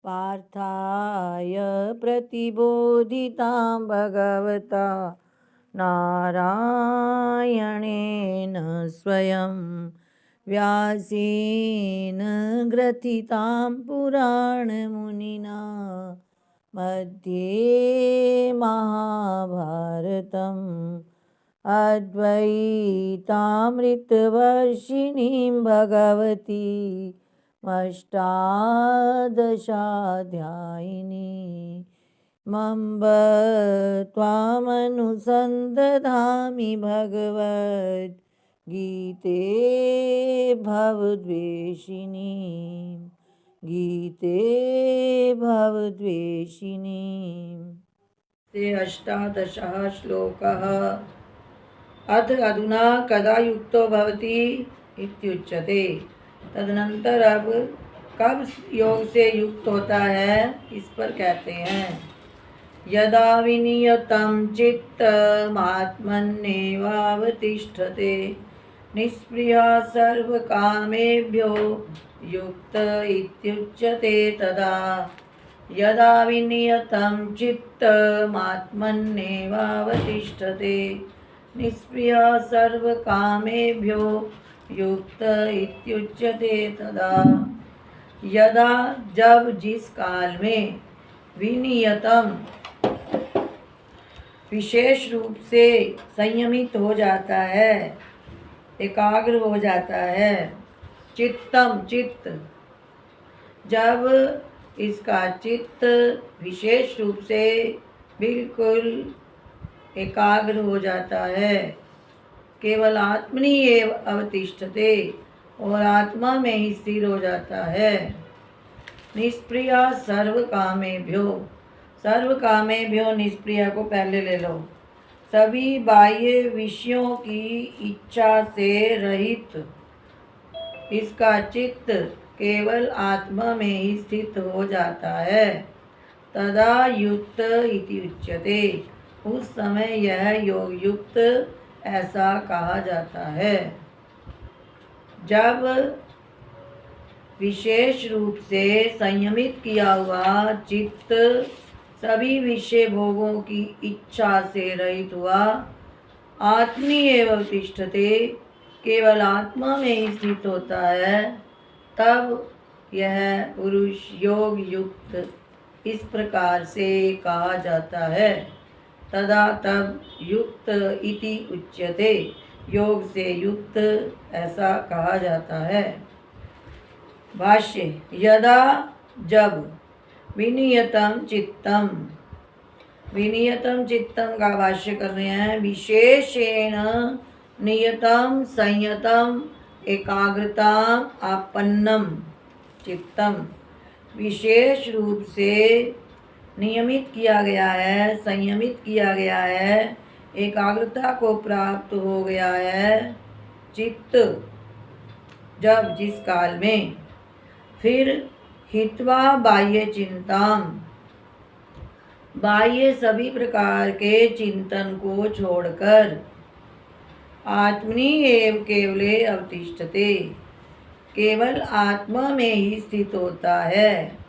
पार्थाय प्रतिबोधितां भगवता नारायणेन स्वयं व्यासेन ग्रथितां पुराणमुनिना मध्ये महाभारतम् अद्वैतामृतवर्षिणीं भगवती अष्टादशाध्यायिनी मम्ब त्वामनुसन्दधामि भगवद्गीते भवद्वेषिणी गीते भवद्वेषिणी। ते अष्टादशः श्लोकः। अथ अधुना कदा युक्तो भवति इत्युच्यते। तदनंतर अब कब योग से युक्त होता है इस पर कहते हैं। यदा विनियतं चित्तमात्मन्नेवावतिष्ठते निष्क्रियः सर्वकामेभ्यो युक्त इत्युच्यते तदा। यदा विनियतं चित्तमात्मन्नेवावतिष्ठते निष्क्रियः सर्वकामेभ्यो युक्त इत्युच्यते तदा। यदा जब जिस काल में विनियतम विशेष रूप से संयमित हो जाता है, एकाग्र हो जाता है, चित्तम चित्त, जब इसका चित्त विशेष रूप से बिल्कुल एकाग्र हो जाता है, केवल आत्मनि एव अवतिष्ठते और आत्मा में ही स्थिर हो जाता है। निष्प्रिया सर्व कामेभ्यो, सर्व कामेभ्यो निष्प्रिया को पहले ले लो। सभी बाह्य विषयों की इच्छा से रहित इसका चित्त केवल आत्मा में ही स्थित हो जाता है। तदा युक्त इति उच्यते, उस समय यह योग युक्त ऐसा कहा जाता है। जब विशेष रूप से संयमित किया हुआ चित्त सभी विषय भोगों की इच्छा से रहित हुआ, आत्मी एवं तिष्ठते, केवल आत्मा में ही स्थित होता है, तब यह पुरुष योग युक्त इस प्रकार से कहा जाता है। तदा तब युक्त इति उच्यते, योग से युक्त ऐसा कहा जाता है। भाष्य। यदा जब विनियतम चित्तम, विनियतम चित्तम का भाष्य कर रहे हैं। विशेषेण नियतम संयतम एकाग्रताम आपन्नम चित्तम, विशेष रूप से नियमित किया गया है, संयमित किया गया है, एकाग्रता को प्राप्त हो गया है चित्त, जब जिस काल में। फिर हित्वा बाह्य चिंताम, बाह्य सभी प्रकार के चिंतन को छोड़कर आत्मनि एव केवले अवतिष्ठते, केवल आत्मा में ही स्थित होता है।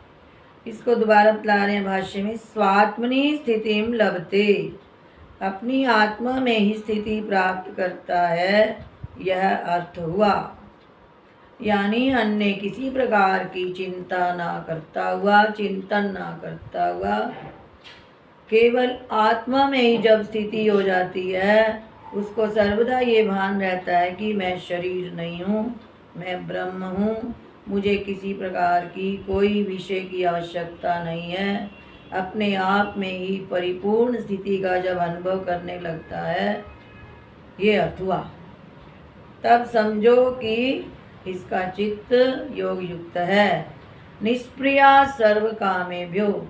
इसको दोबारा बतला रहे हैं भाष्य में। स्वात्मनि स्थितिम लभते, अपनी आत्मा में ही स्थिति प्राप्त करता है, यह अर्थ हुआ। यानी अन्य किसी प्रकार की चिंता ना करता हुआ, चिंतन ना करता हुआ, केवल आत्मा में ही जब स्थिति हो जाती है, उसको सर्वदा ये भान रहता है कि मैं शरीर नहीं हूँ, मैं ब्रह्म हूँ, मुझे किसी प्रकार की कोई विषय की आवश्यकता नहीं है। अपने आप में ही परिपूर्ण स्थिति का जब अनुभव करने लगता है, ये अर्थ हुआ। तब समझो कि इसका चित्त योग युक्त है। निष्प्रिया सर्व कामेभ्यो,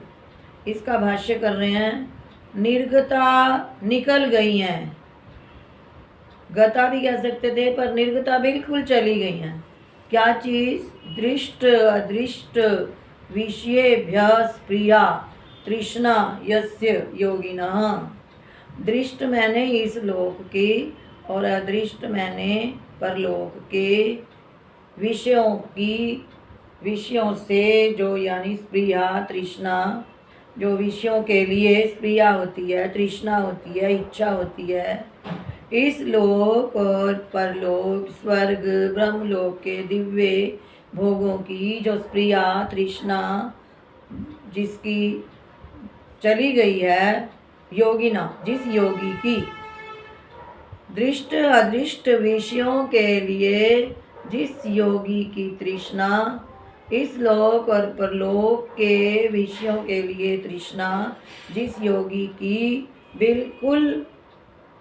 इसका भाष्य कर रहे हैं। निर्गता, निकल गई हैं, गता भी कह सकते थे, पर निर्गता बिल्कुल चली गई हैं। क्या चीज़? दृष्ट अदृष्ट विषयेभ्य प्रिया तृष्णा यस्य योगिनः। दृष्ट मैंने इस लोक की और अदृष्ट मैंने परलोक के विषयों की विषयों से जो यानी स्प्रिया तृष्णा, जो विषयों के लिए स्प्रिया होती है, तृष्णा होती है, इच्छा होती है, इस लोक और परलोक, स्वर्ग, ब्रह्मलोक के दिव्य भोगों की जो स्प्रिया तृष्णा जिसकी चली गई है, योगिना जिस योगी की, दृष्ट अदृष्ट विषयों के लिए जिस योगी की तृष्णा, इस लोक और परलोक के विषयों के लिए तृष्णा जिस योगी की बिल्कुल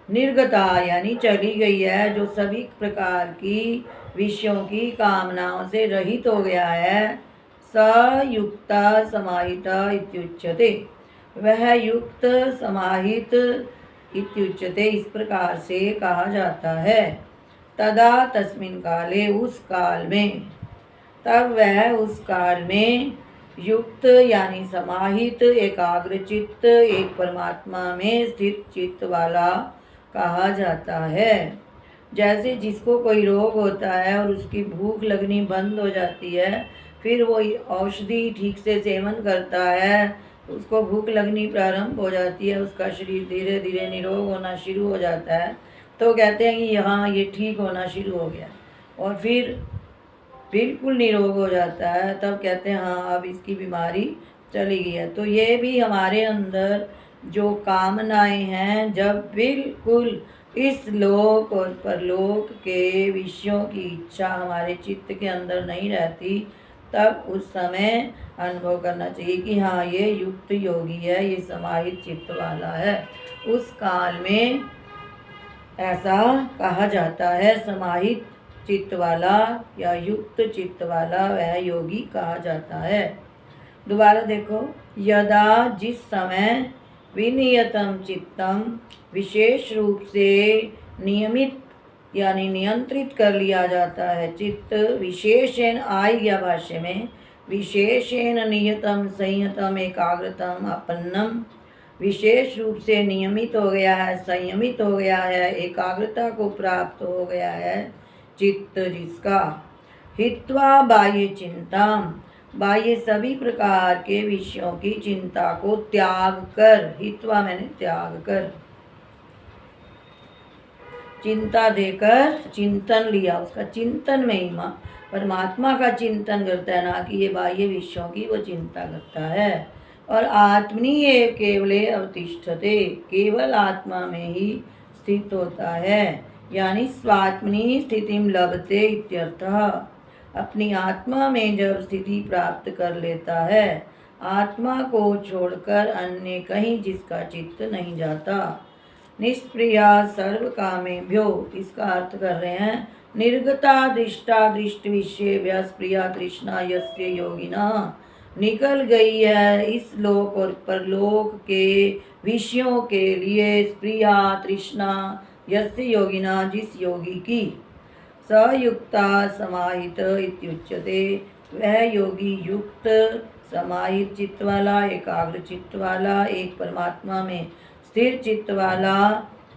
निर्गता यानी चली गई है, जो सभी प्रकार की विषयों की कामनाओं से रहित हो गया है, स युक्ता समाहिता इत्युच्यते, वह युक्त समाहित इत्युच्यते इस प्रकार से कहा जाता है। तदा तस्मिन् काले उस काल में, तब वह उस काल में युक्त यानी समाहित एकाग्र चित्त एक परमात्मा में स्थित चित्त वाला कहा जाता है। जैसे जिसको कोई रोग होता है और उसकी भूख लगनी बंद हो जाती है, फिर वो औषधि ठीक से सेवन करता है, उसको भूख लगनी प्रारंभ हो जाती है, उसका शरीर धीरे धीरे निरोग होना शुरू हो जाता है, तो कहते हैं कि यहाँ ये ठीक होना शुरू हो गया, और फिर बिल्कुल निरोग हो जाता है, तब कहते हैं हाँ अब इसकी बीमारी चली गई है। तो ये भी हमारे अंदर जो कामनाएं हैं, जब बिल्कुल इस लोक और परलोक के विषयों की इच्छा हमारे चित्त के अंदर नहीं रहती, तब उस समय अनुभव करना चाहिए कि हाँ ये युक्त योगी है, ये समाहित चित्त वाला है। उस काल में ऐसा कहा जाता है, समाहित चित्त वाला या युक्त चित्त वाला वह योगी कहा जाता है। दोबारा देखो, यदा जिस समय विनियतम चित्तम विशेष रूप से नियमित यानी नियंत्रित कर लिया जाता है चित्त, विशेषेण आई गया भाष्य में, विशेषेण नियतम संयतम एकाग्रतम अपन्नम, विशेष रूप से नियमित हो गया है, संयमित हो गया है, एकाग्रता को प्राप्त हो गया है चित्त जिसका, हित्वा बाह्य चिंता, बाह्य सभी प्रकार के विषयों की चिंता को त्याग कर, हित्वा मैंने त्याग कर, चिंता देकर चिंतन लिया, उसका चिंतन में ही माँ परमात्मा का चिंतन करता है, ना कि ये बाह्य विषयों की वो चिंता करता है। और आत्मनि एव केवले अवतिष्ठते, केवल आत्मा में ही स्थित होता है, यानी स्वात्मनि स्थितिम लभते इत्यर्थः, अपनी आत्मा में जब स्थिति प्राप्त कर लेता है, आत्मा को छोड़कर अन्य कहीं जिसका चित्त नहीं जाता। निष्प्रिया सर्व कामेभ्यो, इसका अर्थ कर रहे हैं निर्गता दृष्टा दृष्ट विषय व्यास्प्रिया तृष्णा यस्य योगिना, निकल गई है इस लोक और परलोक के विषयों के लिए स्प्रिया तृष्णा यस्य योगिना जिस योगी की, सयुक्ता समाहित इत्युच्यते, वह योगी युक्त समाहित चित्त वाला, एकाग्र चित्त वाला, एक परमात्मा में स्थिर चित्त वाला,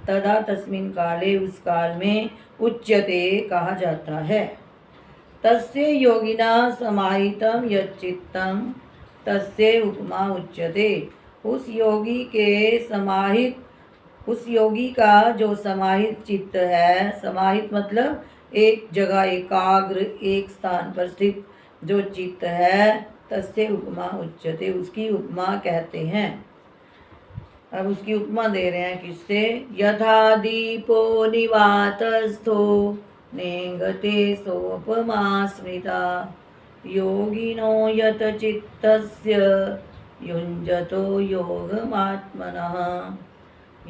तदा तस्मिन् काले उस काल में उच्यते कहा जाता है। तस्य योगिना समाहितम यच्चित्तम तस्य उपमा उच्यते, उस योगी के समाहित, उस योगी का जो समाहित चित्त है, समाहित मतलब एक जगह एकाग्र एक स्थान पर स्थित जो चित्त है, तस्य उपमा उच्यते, उसकी उपमा कहते हैं। अब उसकी उपमा दे रहे हैं किससे, यथा दीपो निवातस्थो नेंगते सोपमा स्मृता, योगिनो यत चित्तस्य युञ्जतो योगमात्मनः,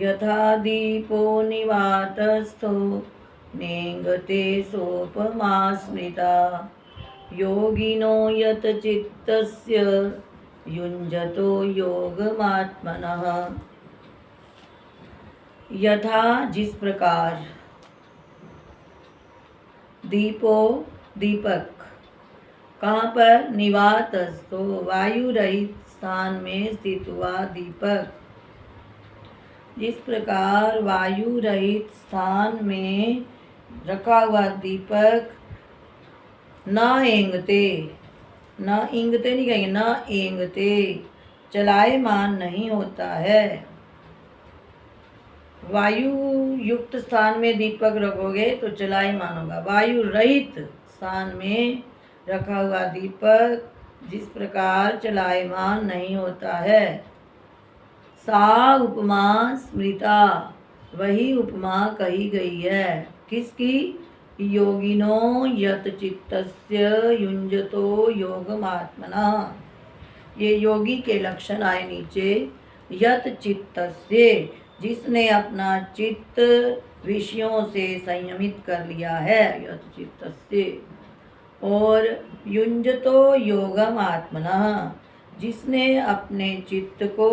यथा दीपो निवातस्थो नेंगते सोपमा स्मृता, योगिनो यत चित्तस्य युञ्जतो योगमात्मनः। यथा जिस प्रकार, दीपो दीपक, कहाँ पर, निवातस्थो वायु रहित स्थान में स्थित हुआ दीपक, जिस प्रकार वायु रहित स्थान में रखा हुआ दीपक न एंगते न इंगते नहीं कहेंगे, न एंगते, चलायमान नहीं होता है। वायु युक्त स्थान में दीपक रखोगे तो चलायमान होगा। वायु रहित स्थान में रखा हुआ दीपक जिस प्रकार चलायमान नहीं होता है। सा उपमा स्मृता, वही उपमा कही गई है। किसकी? योगिनो यत चित्तस्य युञ्जतो योगमात्मना। ये योगी के लक्षण आए नीचे। यत चित्तस्य, जिसने अपना चित्त विषयों से संयमित कर लिया है, यत चित्तस्य। और युञ्जतो योगम आत्मना, जिसने अपने चित्त को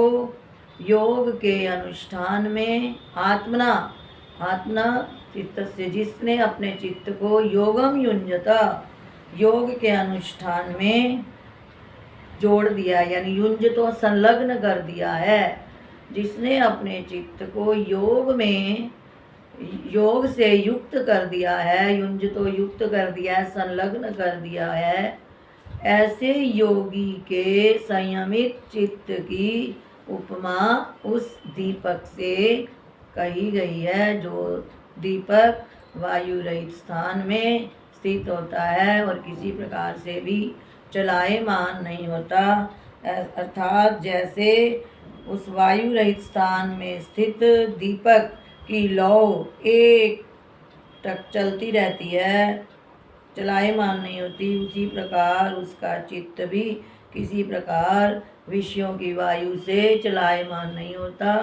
योग के अनुष्ठान में, आत्मना चित्त से, जिसने अपने चित्त को योगम युञ्जता, योग के अनुष्ठान में जोड़ दिया, यानी युञ्जतो संलग्न कर दिया है। जिसने अपने चित्त को योग में, योग से युक्त कर दिया है, युञ्जतो युक्त कर दिया है, संलग्न कर दिया है, ऐसे योगी के संयमित चित्त की उपमा उस दीपक से कही गई है, जो दीपक वायु रहित स्थान में स्थित होता है और किसी प्रकार से भी चलायमान नहीं होता। अर्थात जैसे उस वायु रहित स्थान में स्थित दीपक की लौ एक टक चलती रहती है, चलायमान नहीं होती, उसी प्रकार उसका चित्त भी किसी प्रकार विषयों की वायु से चलायमान नहीं होता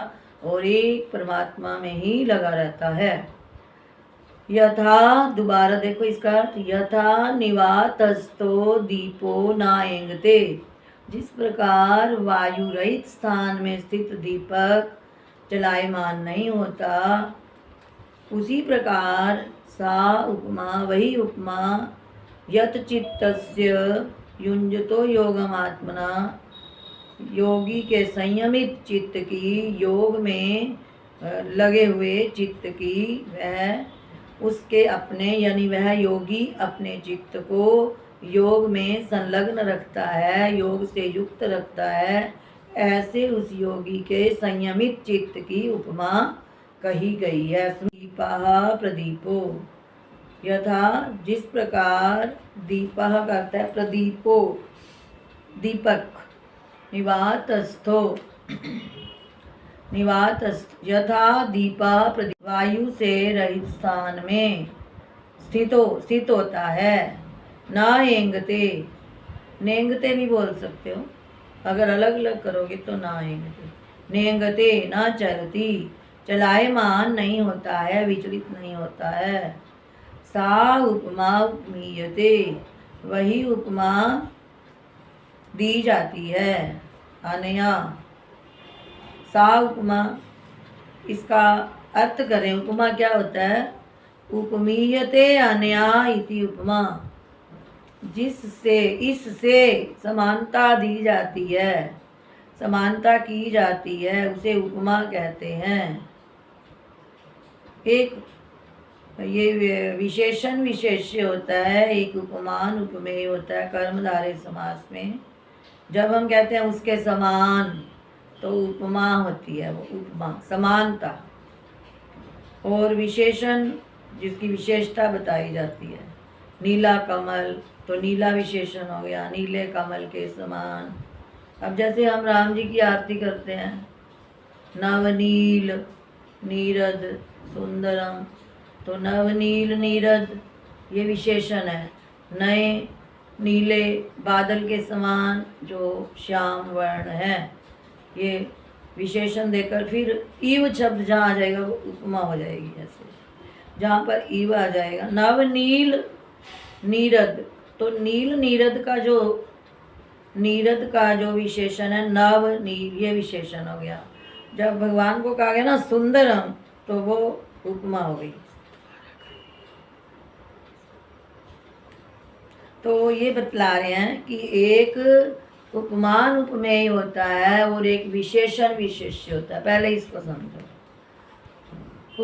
और एक परमात्मा में ही लगा रहता है। यथा, दोबारा देखो इसका अर्थ, यथा निवातस्थो दीपो नाएंगते, जिस प्रकार वायु रहित स्थान में स्थित दीपक चलायमान नहीं होता, उसी प्रकार सा उपमा, वही उपमा, यत चित्तस्य युञ्जतो योगम आत्मना, योगी के संयमित चित्त की, योग में लगे हुए चित्त की, वह उसके अपने, यानी वह योगी अपने चित्त को योग में संलग्न रखता है, योग से युक्त रखता है, ऐसे उस योगी के संयमित चित्त की उपमा कही गई है। दीपः प्रदीपो, यथा, जिस प्रकार, दीपः का अर्थ है प्रदीपो, दीपक, निवातस्थो, यथा दीपा प्रदीप, वायु से रहित स्थान में स्थित होता है। ना एंगते, नेंगते भी बोल सकते हो, अगर अलग अलग करोगे तो ना एंगते, नेंगते, ना चलती, चलायमान नहीं होता है, विचलित नहीं होता है। सा उपमा उपमीयते, वही उपमा दी जाती है। अनया, सा उपमा, इसका अर्थ करें, उपमा क्या होता है? उपमीयते अनया इति उपमा, जिससे, इससे समानता दी जाती है, समानता की जाती है, उसे उपमा कहते हैं। एक ये विशेषण विशेष्य होता है, एक उपमान उपमेय होता है कर्मधारय समास में। जब हम कहते हैं उसके समान, तो उपमा होती है, वो उपमा, समानता। और विशेषण, जिसकी विशेषता बताई जाती है। नीला कमल, तो नीला विशेषण हो गया, नीले कमल के समान। अब जैसे हम राम जी की आरती करते हैं, नवनील नीरद सुंदरम, तो नवनील नीरद ये विशेषण है। नए नीले बादल के समान जो श्याम वर्ण है, ये विशेषण देकर फिर ईव शब्द जहाँ आ जाएगा वो उपमा हो जाएगी। ऐसे जहाँ पर ईव आ जाएगा, नवनील नीरद, तो नील नीरद का जो विशेषण है, नव नील, ये विशेषण हो गया। जब भगवान को कहा गया ना सुंदरम, तो वो उपमा हो गई। तो ये बतला रहे हैं कि एक उपमान उपमेय होता है और एक विशेषण विशेष्य होता है। पहले इसको समझो।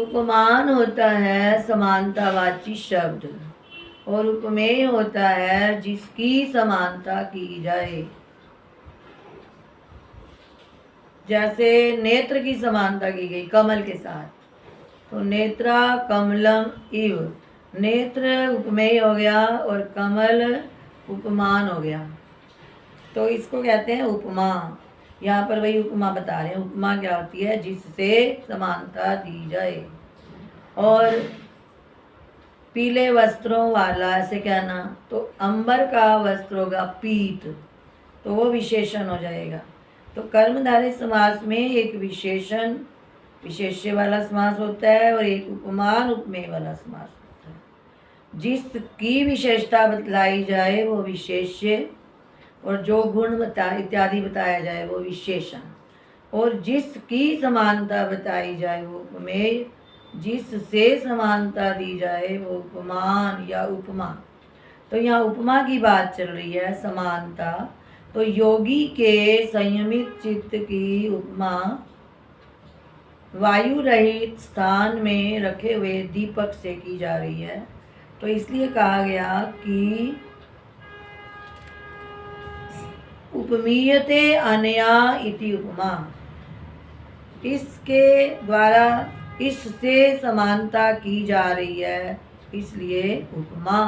उपमान होता है समानतावाची शब्द, और उपमेय होता है जिसकी समानता की जाए। जैसे नेत्र की समानता की गई कमल के साथ, तो नेत्रा कमलम इव, नेत्र उपमेय हो गया और कमल उपमान हो गया, तो इसको कहते हैं उपमा। यहाँ पर वही उपमा बता रहे हैं। उपमा क्या होती है? जिससे समानता दी जाए। और पीले वस्त्रों वाला ऐसे कहना, तो अंबर का वस्त्र होगा पीत, तो वो विशेषण हो जाएगा। तो कर्मधारय समास में एक विशेषण विशेष्य वाला समास होता है और एक उपमान उपमेय वाला समास होता है। जिसकी विशेषता बतलाई जाए वो विशेष्य, और जो गुण इत्यादि बताया जाए वो विशेषण, और जिसकी समानता बताई जाए वो उपमेय, जिससे समानता दी जाए वो उपमान या उपमा। तो यहाँ उपमा की बात चल रही है, समानता। तो योगी के संयमित चित्त की उपमा वायु रहित स्थान में रखे हुए दीपक से की जा रही है। तो इसलिए कहा गया कि उपमीयते अनया इति उपमा, इसके द्वारा इससे समानता की जा रही है, इसलिए उपमा,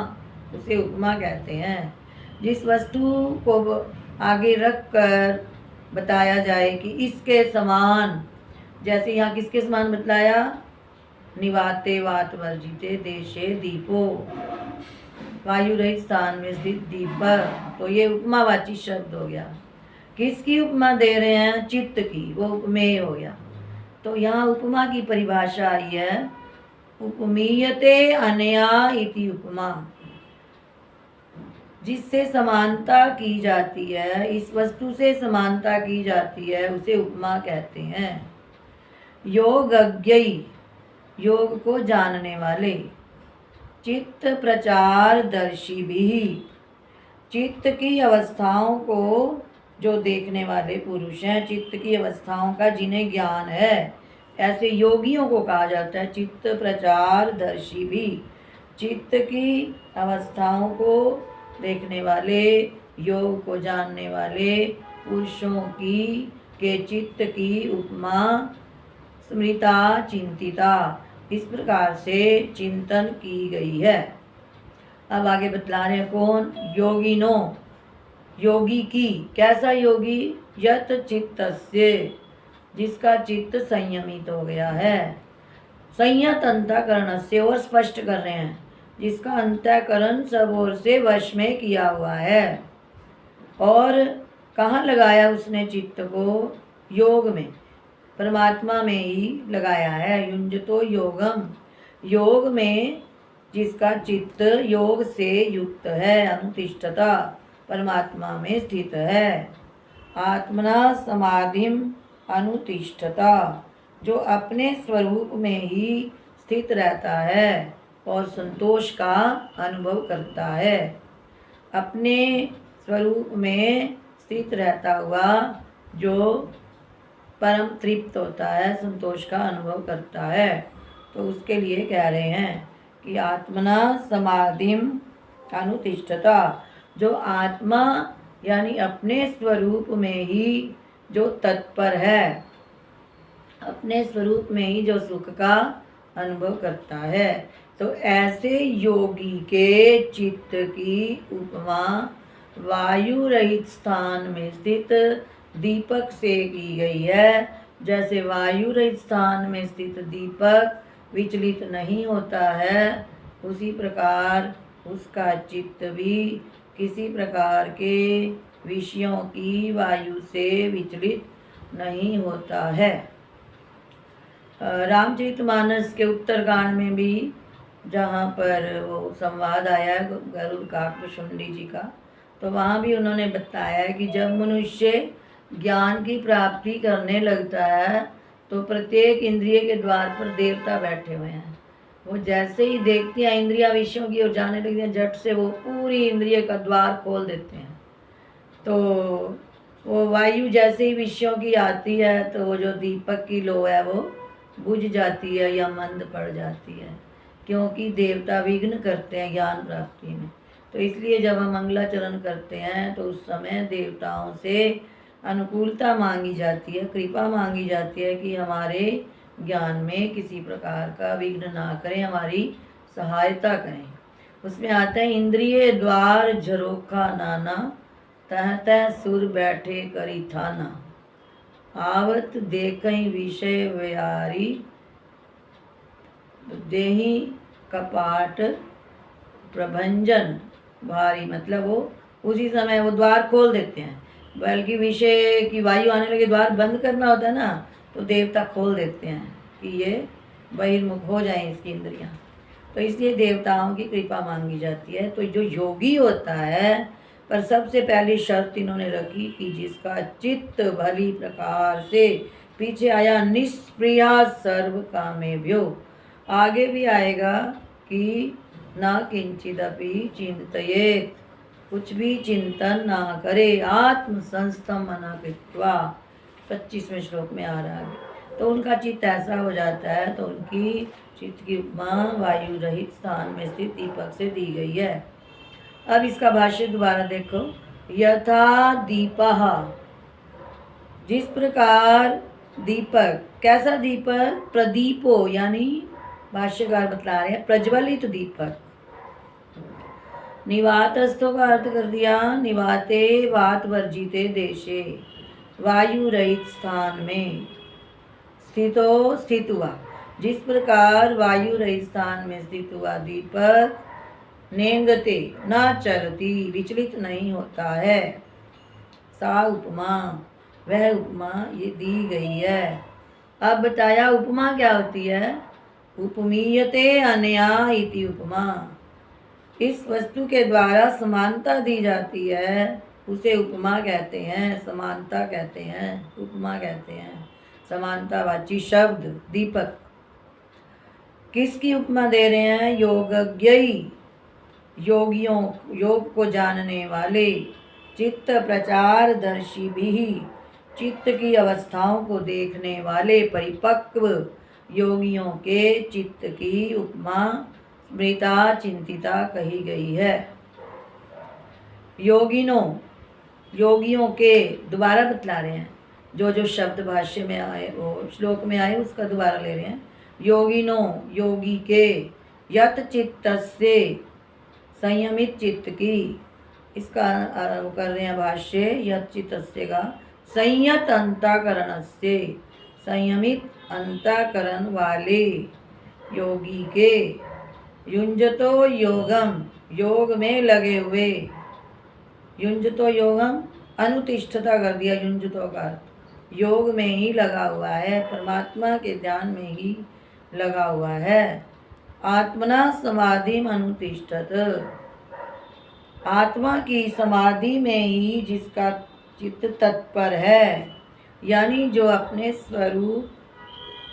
उसे उपमा कहते हैं। जिस वस्तु को आगे रख कर बताया जाए कि इसके समान, जैसे यहाँ किसके समान बतलाया? निवाते वात वर्जिते देशे दीपो, वायु रहित स्थान में स्थित दीपक, तो ये उपमावाची शब्द हो गया। किसकी उपमा दे रहे हैं? चित्त की, वो उपमेय हो गया। तो यहाँ उपमा की परिभाषा आई है, उपमीयते अनया इति उपमा, जिससे समानता की जाती है, इस वस्तु से समानता की जाती है, उसे उपमा कहते हैं। योगज्ञ, योग को जानने वाले, चित्त प्रचार दर्शी भी, चित्त की अवस्थाओं को जो देखने वाले पुरुष हैं, चित्त की अवस्थाओं का जिन्हें ज्ञान है, ऐसे योगियों को कहा जाता है चित्त प्रचार दर्शी भी। चित्त की अवस्थाओं को देखने वाले, योग को जानने वाले पुरुषों की के चित्त की उपमा स्मृता चिंतिता, इस प्रकार से चिंतन की गई है। अब आगे बतला रहे हैं कौन? योगिनो, योगी की। कैसा योगी? यत चित्तस्य, जिसका चित्त संयमित हो गया है। संयत अंतःकरण से, और स्पष्ट कर रहे हैं, जिसका अंतःकरण सब ओर से वश में किया हुआ है। और कहाँ लगाया उसने चित्त को? योग में, परमात्मा में ही लगाया है। युंजतो योगम, योग में जिसका चित्त योग से युक्त है, अनुतिष्ठता, परमात्मा में स्थित है। आत्मना समाधिम अनुतिष्ठता, जो अपने स्वरूप में ही स्थित रहता है और संतोष का अनुभव करता है। अपने स्वरूप में स्थित रहता हुआ जो परम तृप्त होता है, संतोष का अनुभव करता है, तो उसके लिए कह रहे हैं कि आत्मना समाधिम अनुतिष्ठता, जो आत्मा यानी अपने स्वरूप में ही जो तत्पर है, अपने स्वरूप में ही जो सुख का अनुभव करता है, तो ऐसे योगी के चित्त की उपमा वायु रहित स्थान में स्थित दीपक से की गई है। जैसे वायु रहित स्थान में स्थित दीपक विचलित नहीं होता है, उसी प्रकार उसका चित्त भी किसी प्रकार के विषयों की वायु से विचलित नहीं होता है। रामचरितमानस के उत्तरकांड में भी जहाँ पर वो संवाद आया है गरुड़ काकभुशुंडी जी का, तो वहाँ भी उन्होंने बताया है कि जब मनुष्य ज्ञान की प्राप्ति करने लगता है तो प्रत्येक इंद्रिय के द्वार पर देवता बैठे हुए हैं। वो जैसे ही देखते हैं इंद्रिया विषयों की ओर जाने लगती हैं, झट से वो पूरी इंद्रिय का द्वार खोल देते हैं। तो वो वायु जैसे ही विषयों की आती है तो वो जो दीपक की लो है वो बुझ जाती है या मंद पड़ जाती है। क्योंकि देवता विघ्न करते हैं ज्ञान प्राप्ति में। तो इसलिए जब हम मंगलाचरण करते हैं तो उस समय देवताओं से अनुकूलता मांगी जाती है, कृपा मांगी जाती है कि हमारे ज्ञान में किसी प्रकार का विघ्न ना करें, हमारी सहायता करें। उसमें आता है इंद्रिय द्वार झरोखा नाना, तह तह सुर बैठे करी थाना, आवत देखई विषय व्यारी, देही कपाट प्रभंजन भारी। मतलब वो उसी समय वो द्वार खोल देते हैं, बल्कि विषय की वायु आने लगे द्वार बंद करना होता है ना, तो देवता खोल देते हैं कि ये बहिर्मुख हो जाएं इसकी इंद्रियां। तो इसलिए देवताओं की कृपा मांगी जाती है। तो जो योगी होता है, पर सबसे पहली शर्त इन्होंने रखी कि जिसका चित्त भली प्रकार से, पीछे आया निष्प्रिया सर्व कामेभ्यो, आगे भी आएगा कि न किंचिदपि चिंतयेत, कुछ भी चिंतन ना करे, आत्म संस्थम मना कृत्वा, 25वें श्लोक में आ रहा है। तो उनका चित्त ऐसा हो जाता है। तो उनकी चित्त की उपमा वायु रहित स्थान में स्थित दीपक से दी गई है। अब इसका भाष्य दोबारा देखो। यथा दीपः, जिस प्रकार दीपक, कैसा दीपक? प्रदीपो, यानी भाष्यकार बतला रहे हैं प्रज्वलित दीपक। निवातस्थों का अर्थ कर दिया, निवाते वात वर्जिते देशे, वायु रहित स्थान में स्थित हुआ। जिस प्रकार वायु रहित स्थान में स्थित हुआ दीपक नेंगते, न चलती, विचलित नहीं होता है, सा उपमा, वह उपमा ये दी गई है। अब बताया उपमा क्या होती है। उपमीयते अनया इति उपमा, इस वस्तु के द्वारा समानता दी जाती है, उसे उपमा कहते हैं, समानता कहते हैं, उपमा कहते हैं। समानतावाची शब्द दीपक। किसकी उपमा दे रहे हैं? योगज्ञई, योगियों, योग को जानने वाले, चित्त प्रचार दर्शी भी, चित्त की अवस्थाओं को देखने वाले परिपक्व योगियों के चित्त की उपमा स्मृता चिंतिता कही गई है। योगियों के, दोबारा बतला रहे हैं, जो जो शब्द भाष्य में आए, वो श्लोक में आए, उसका दोबारा ले रहे हैं। योगिनो, योगी के, यत चित्तस्य, संयमित चित्त की, इसका वो कर रहे हैं भाष्य, यत चित्तस्य का संयत अंतःकरणस्य, संयमित अंतःकरण वाले योगी के, युंजतो योगम, योग में लगे हुए, युंजतो योगम, अनुतिष्ठता कर दिया युंजतो का अर्थ, योग में ही लगा हुआ है, परमात्मा के ध्यान में ही लगा हुआ है। आत्मना समाधि अनुतिष्ठत, आत्मा की समाधि में ही जिसका चित्त तत्पर है, यानी जो अपने स्वरूप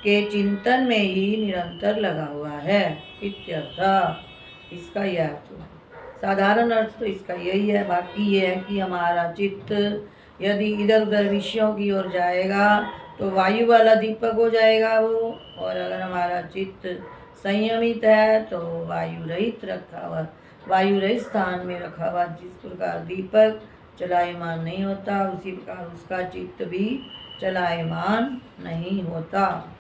के चिंतन में ही निरंतर लगा हुआ है, इत्यर्थ। इसका यह अर्थ है। साधारण अर्थ तो इसका यही है। बाकी ये है कि हमारा चित्त यदि इधर उधर विषयों की ओर जाएगा तो वायु वाला दीपक हो जाएगा वो, और अगर हमारा चित्त संयमित है तो वायु रहित रखा हुआ, वायु रहित स्थान में रखा हुआ जिस प्रकार दीपक चलायमान नहीं होता, उसी प्रकार उसका चित्त भी चलायमान नहीं होता।